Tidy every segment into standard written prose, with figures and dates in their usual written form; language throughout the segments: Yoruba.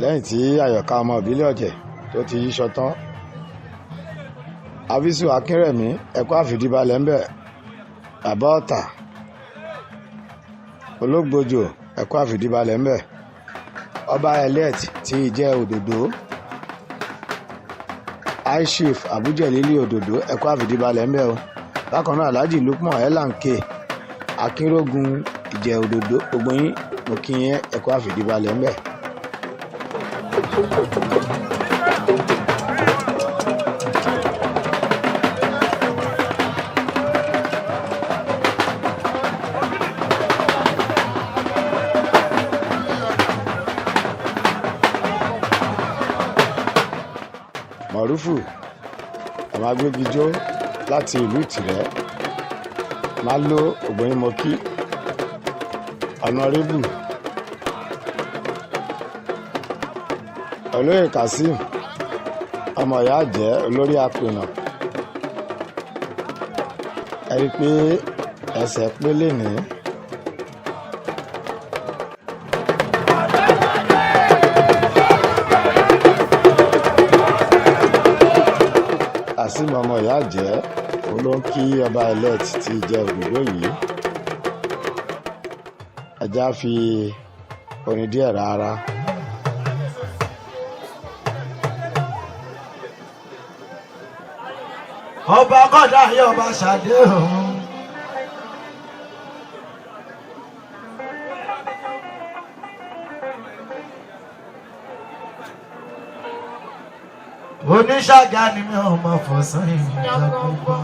lẹ́yìn tí Àyọ̀ká ọmọ Ìbílẹ̀ Ọ̀jẹ̀ tó ti yíṣọ tán, Abisu Akínrẹ̀mí ẹ̀kọ́ àfìdíbalẹ̀ ń bẹ̀, bàbá ọ̀tà ológbòjò ẹ̀kọ́ àfìdíbalẹ̀ ń bẹ̀, ọba elect ti Ìjẹ́ Òdòdó high chief Àbújẹ̀lílì Òdòdó ẹ̀kọ́ àfìdíbalẹ̀ ń bẹ̀ o. Bákan náà Alhaji Lukman Elanke Akínrógun Ìjẹ́ Òdòdó, gbogbo yín mo kí yín ẹ̀kọ́ àfìdíbalẹ̀ ń bẹ̀. Mọ̀rúfù àwọn agbégijó láti ìlú Ìtìrẹ́ máa lo ògbóyin mọ́kí ọ̀nàrẹ́bù olóyè Kazeem ọmọ ìyá àjẹ́ olórí apènà, ẹ rí i pé ẹsẹ̀ pélé ní. Kazeem ọmọ ìyá àjẹ́ ló ń kí ọba elect ti Ìjẹ́ Òdòdó yìí. Ẹja fi orin díẹ̀ rárá. Ọba kọ́dà yóò ọba ṣàdé òun. Oníṣàgá ni mi ò mọ̀ fọ̀sán ìrìnàjò gbogbo.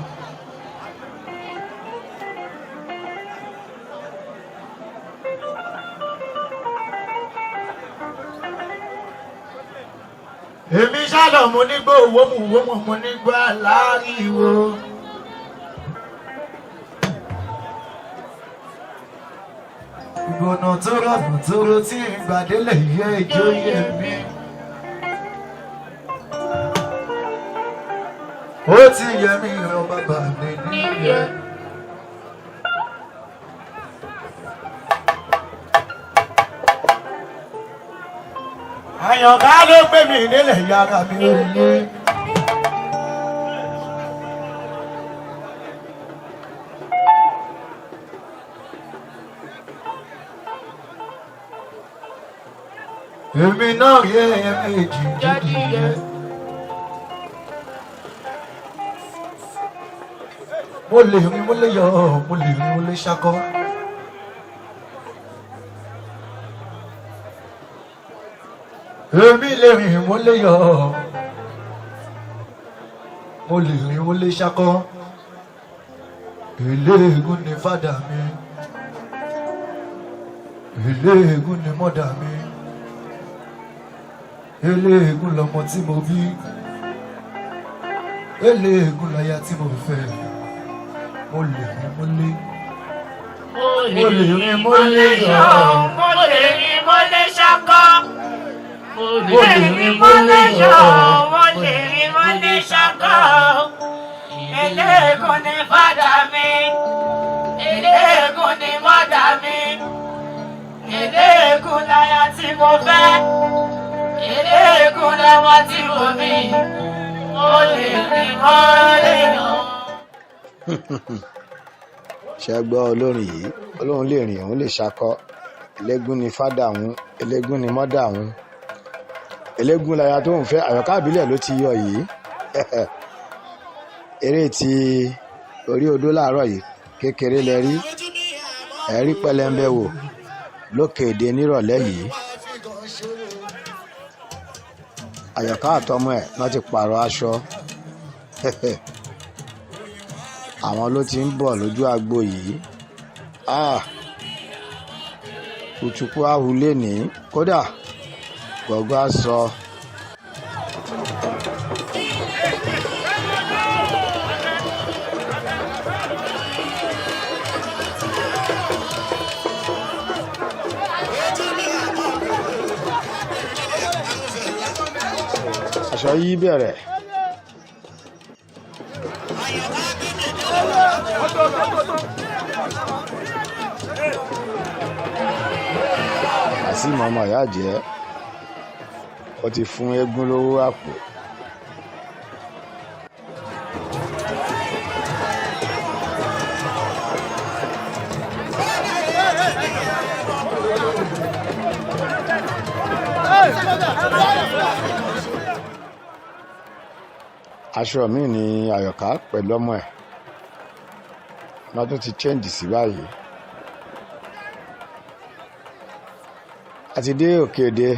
Èmi ṣálọ̀ mo nígbó owó mo nígbó aláriwo. Ìgbóná tó rọ̀gùn tó ro tí ìgbàdélẹ̀ yẹ ìjó yẹ mi. Ó ti yẹ mí ràn bàbá mi níyẹn. Àyọ̀ká ló gbé mi nílẹ̀ yàrá mi òye. Èmi náà rí ẹ̀ẹ̀mejì jíjíyẹ. Mo lè rìn, mo lè yọ̀, mo lè rìn, mo lè ṣakọ. Èmi lè rìn, mo lè yọ̀, mo lè rìn, mo lè ṣakọ. Eléégún ni fádà mi, eléégún ni mọ́dà mi, eléégún lọmọ tí mo bí, eléégún láya tí mo fẹ́. Mo lè rìn, mo lè, mo lè rìn, mo lè yọ̀, mo lè rìn, mo lè ṣakọ. Mo lè rìn, mo lè yọ̀, mo lè rìn, mo lè ṣakọ. Eléégún ni fádà mi, eléégún ni mọ́dà mi, eléégún láya tí mo fẹ́, eléégún lọ́mọ tí mo bí. Mo lè rìn, mo lè yọ̀. Ṣé gbọ́ olórin yìí? Olóhùn lè rìn, òun lè ṣakọ. Eléégún ni fádà òun, eléégún ni mọ́dà òun, eléégún láya tó ń fẹ́. Àyọ̀ká ìbílẹ̀ ló ti yọ yìí. Eré ti orí odó láàárọ̀ yìí kékeré lẹ rí, ẹ̀rí pẹlẹmbẹ wò lókè èdè nírọ̀lẹ́ yìí. Àyọ̀ká àtọmọ ẹ̀ náà ti pààrọ̀ aṣọ. Àwọn ló ti ń bọ̀ lójú agbo yìí. Kùtùkù ahùlé ní kódà gbọ̀gbọ́ aṣọ aṣọ yí bẹ̀rẹ̀. Kazeem ọmọ ìyá jẹ́ ó ti fún eégún lówó àpò. Aṣọ mi ni Àyọ̀ká pẹ̀lú ọmọ ẹ̀ wọ́n tún ti change sí báyìí. a ti dé òkèèdè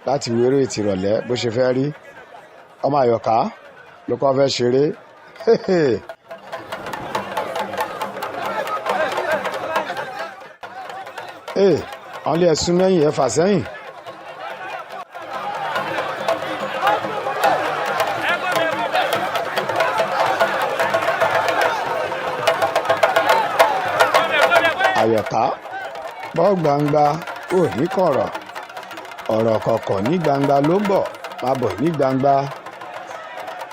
láti wéré ìtìrọ̀lẹ́ bó ṣe fẹ́ rí. ọmọ Àyọ̀ká ló kọ́ fẹ́ ṣeré. wọ́n lé ẹ̀sùn mẹ́yìn ẹ̀ fà sẹ́yìn. Àyọ̀ká bọ́ gbangba ò ní kọ̀rọ̀, ọ̀rọ̀ kọ̀kọ̀ ní gbangba ló ń bọ̀, má bọ̀ ní gbangba.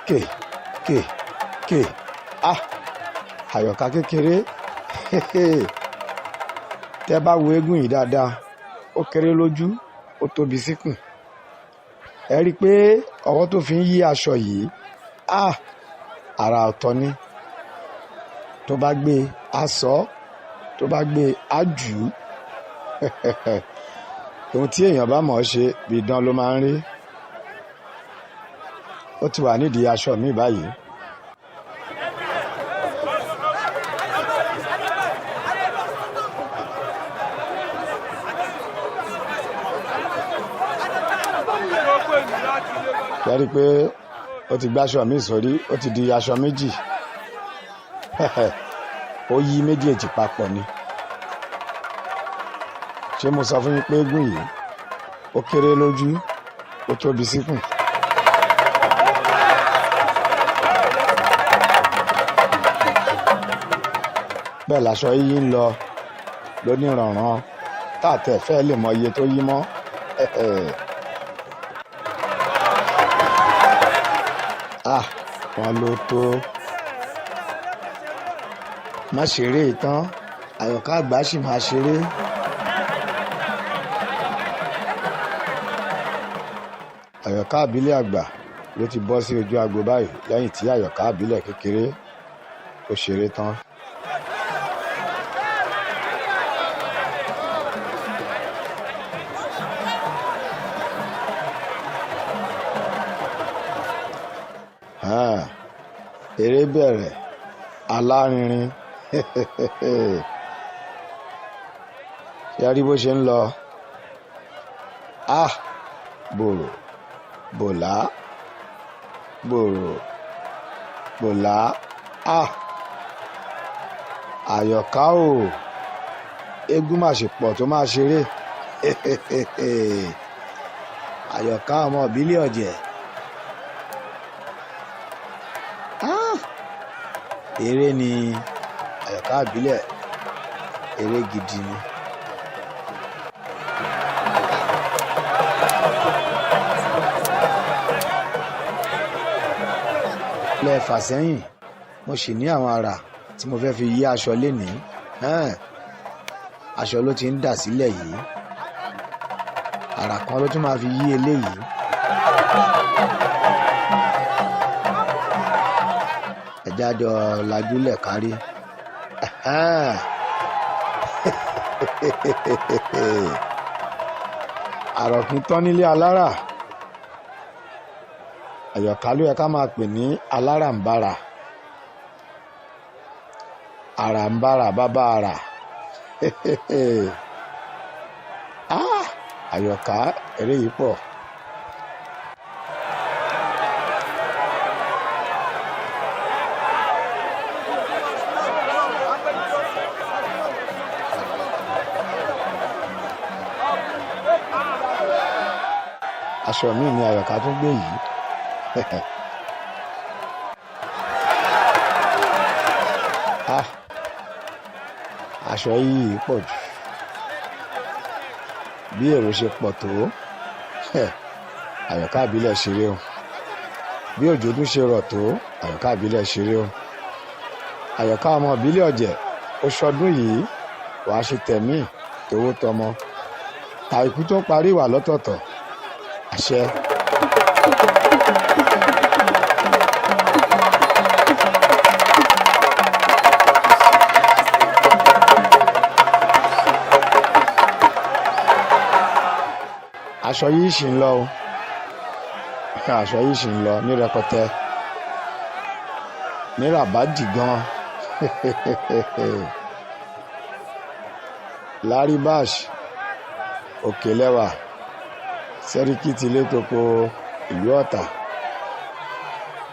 kè Àyọ̀ká kékeré. tẹ́ bá wo eégún yìí dáadáa, ó kéré lójú, ó tóbi síkùn. ẹ rí i pé ọwọ́ tó fi ń yí aṣọ yìí àrà ọ̀tọ̀ ni. tó bá gbé a sọ, tó bá gbé a jù ú. ohun tí èèyàn bá mọ̀ ọ́ ṣe bí idán ló máa ń rí. ó ti wà nídìí aṣọ mi báyìí. yẹ́rí pé ó ti gbáṣọ mi sórí, ó ti di aṣọ méjì. ó yí méjèèjì papọ̀ ni. ṣé mo sọ fún yín pé eégún yìí ó kéré lójú, ó tóbi síkùn. bẹ́ẹ̀ láṣọ yíyí ń lọ lóníranran táàtẹ̀ fẹ́ lè mọ iye tó yí mọ́. wọn ló tó. má ṣeré ìtàn, Àyọ̀ká àgbà sì máa ṣeré. Àyọ̀ká àbílẹ̀ àgbà ló ti bọ́ sí ojú agbo báyìí lẹ́yìn tí Àyọ̀ká àbílẹ̀ kékeré ó ṣeré tán. eré bẹ̀rẹ̀ alárinrin. ṣe rí bó ṣe ń lọ. bòrò bòlá bòrò bòlá. Àyọ̀ká o, eégún má ṣe pọ̀ tó máa ṣeré. Àyọ̀ká ọmọ ìbílẹ̀ ọ̀jẹ̀. eré ni Àyọ̀ká ìbílẹ̀, eré gidi ni. lẹ́ẹ̀fà sẹ́yìn mo sì ní àwọn àrà tí mo fẹ́ fi yí aṣọ lénìí. aṣọ ló ti ń dà sílẹ̀ yìí, àrà kan ló tún máa fi yí eléyìí. ẹ̀já jọ lajúlẹ̀ kárí. àròkìn tán nílé alára. Àyọ̀ká ló yẹ ká máa pè ní aláràǹbarà. àràǹbarà bàbá àrà. Àyọ̀ká eré yìí pọ̀. aṣọ mi ni Àyọ̀ká tún gbé yìí. aṣọ yìí pọ̀ jù bí èrò ṣe pọ̀ tó. Àyọ̀ká ìbílẹ̀ ṣeré o. bí òjò tún ṣe rọ̀ tó Àyọ̀ká ìbílẹ̀ ṣeré o. Àyọ̀ká ọmọ ìbílẹ̀ ọ̀jẹ̀ ó ṣọdún yìí wàá ṣe tẹ̀mí tówó tọmọ àìkú tó parí wà lọ́tọ̀ọ̀tọ̀ àṣẹ. aṣọ yìí ṣì ń lọ o aṣọ yìí ṣì ń lọ ní rẹpẹtẹ ní ràbádì gan Laribash Òkèlẹ́wà Sẹ́ríkì tilé toko ìlú Ọ̀tà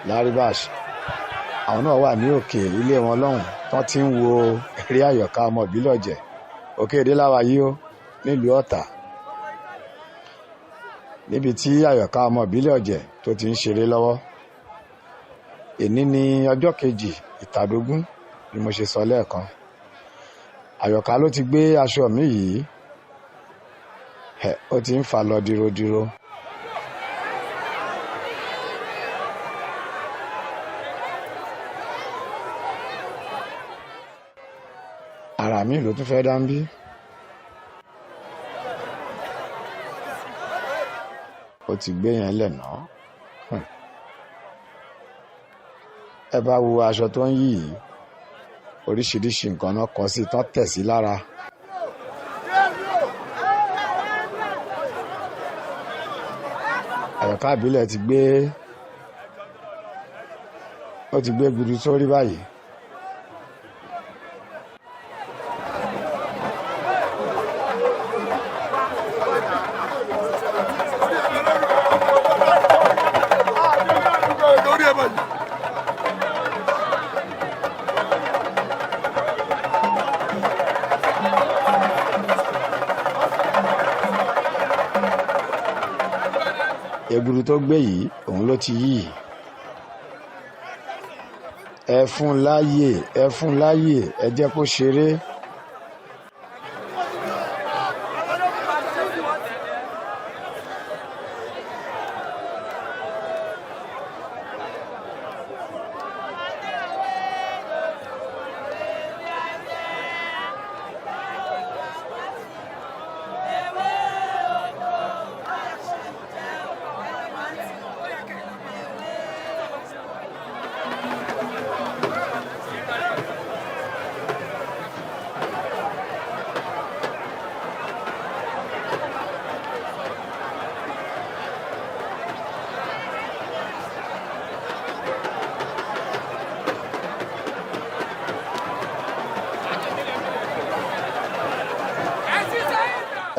Laribash àwọn náà wà ní òkè ilé wọn lọ́hùn tán ti ń wo eré Àyọ̀ká ọmọ ìbílẹ̀ ọ̀jẹ̀ òkè èdè láwa yìí ó nílùú Ọ̀tà níbi tí Àyọ̀ká ọmọ ìbílẹ̀ ọ̀jẹ̀ tó ti ń ṣeré lọ́wọ́. Èní ni ọjọ́ kejì ìtàdógún ni mo ṣe sọ lẹ́ẹ̀kan. Àyọ̀ká ló ti gbé aṣọ mi yìí ó ti ń fà lọ dirodiro. Ara mi ló tún fẹ́ dá ń bí. Ó ti gbé yẹn lẹ̀ náà. Ẹ bá wo aṣọ tó ń yí yìí oríṣiríṣi nǹkan náà kọ sí tán tẹ̀ sí lára. Àyọ̀ká ìbílẹ̀ ó ti gbé gudu sórí báyìí. Ègbùrú tó gbé yìí òun ló ti yí. Ẹ fún láyè ẹ jẹ́ kó ṣeré.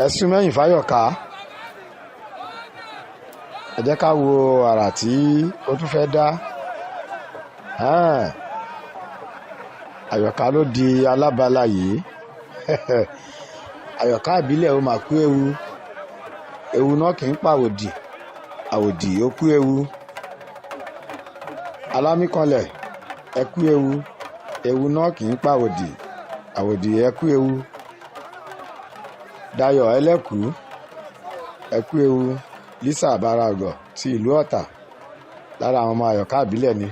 Ẹ̀sùn mẹ́yìn fáyọ̀ká ẹ jẹ́ ká wo àrà tí ó tún fẹ́ dá. Àyọ̀ká ló di alábala yìí. Àyọ̀ká ìbílẹ̀ ó mà kú ewu náà kì í pàwòdì àwòdì ó kú alámìkanlẹ̀ ẹ kú ewu náà kì í pàwòdì àwòdì ẹ kú Dayọ̀ ẹlẹ́kù ẹ kú Lisa Àbáràgọ̀ ti ìlú Ọ̀tà lára àwọn ọmọ Àyọ̀ká ìbílẹ̀ ni.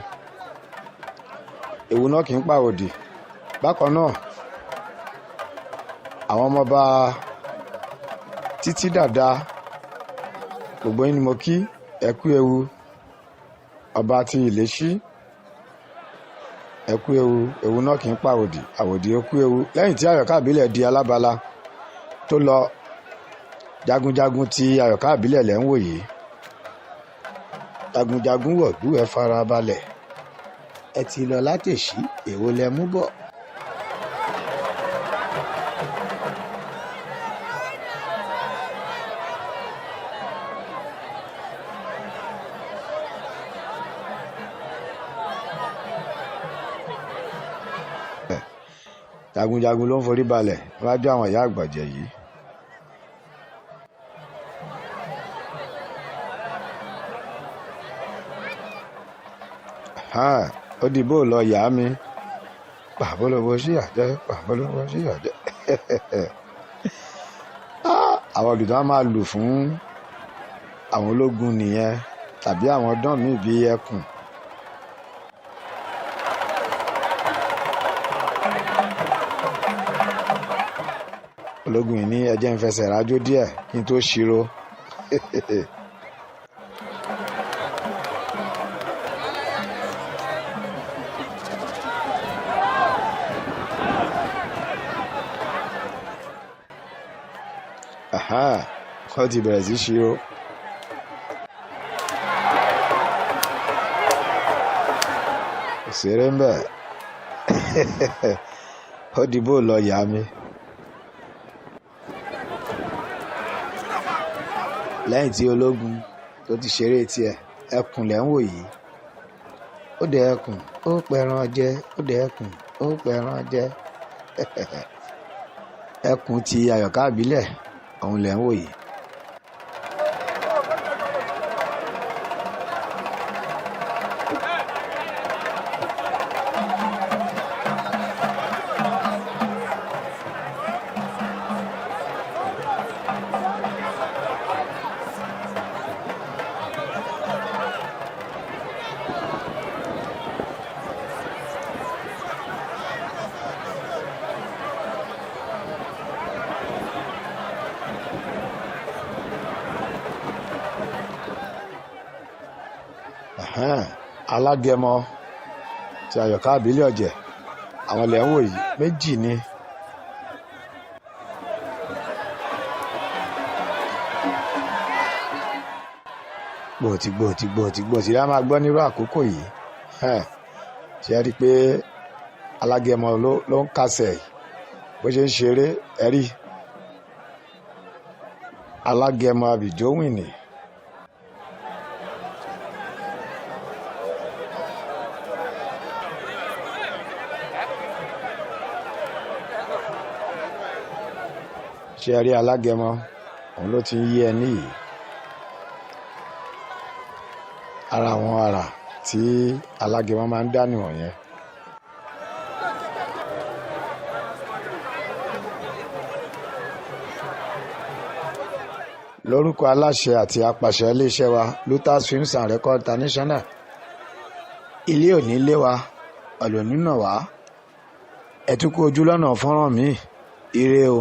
Ewu náà kì í pàwòdì. Bákan náà àwọn ọmọọba Títí Dàda gbogbo yín ni mo kí ẹ kú ọba ti Ìléṣí ẹ kú ewu náà kì í pàwòdì àwòdì ó kú lẹ́yìn tí Àyọ̀ká ìbílẹ̀ di alábala tó lọ jagunjagun ti Àyọ̀ká ìbílẹ̀ lẹ́ ń wò yìí. Jagunjagun wọ̀lú ẹ fara balẹ̀ ẹ ti lọ látèṣí èwo lẹ mú bọ̀. Jagunjagun ló ń forí balẹ̀ níwájú àwọn ìyá àgbọ̀jẹ̀ yìí. Ó dìbò lọ yá mi pàbólówó sí àjẹ́ pàbólówó sí àjẹ́. Àwọn olùdó máa lù fún àwọn ológun nìyẹn. tàbí àwọn dán míì bíi ẹkùn. ológun yìí ní ẹ jẹ́ n fẹsẹ̀ rájò díẹ̀ kí n tó ṣírò. Wọ́n ti bẹ̀rẹ̀ sí ṣírò. òṣèré ń bẹ̀. ó dìbò lọ yá mi. lẹ́yìn tí ológun tó ti ṣeré tiẹ̀, ẹkùn lẹ́ ń wò yìí. ó dẹ ẹkùn ó pẹran jẹ, ó dẹ ẹkùn ó pẹran jẹ. ẹkùn ti Àyọ̀ká ìbílẹ̀ òun lẹ́ ń wò yìí. alágẹmọ ti Àyọ̀ká ìbílẹ̀ ọ̀jẹ̀ àwọn ilẹ̀ ń wò yìí, méjì ni. gbòtìgbòtì la máa gbọ́ nírú àkókò yìí. ṣe rí i pé alágẹmọ ló ń kásẹ̀ bó ṣe ń ṣeré ẹ̀rí alágẹmọ àbìjówìnì. ṣe rí alágẹmọ òun ló ti ń yí ẹni yìí. ara àwọn àrà tí alágẹmọ máa ń dá nìwọ̀nyẹn. lórúkọ aláṣẹ àti apàṣẹ iléeṣẹ́ wa Lutas Films and Records International, ilé òní lé wa ọ̀lọ́ nínà wá ẹ̀túnkù ojú lọ́nà fọ́nrán mi ire o.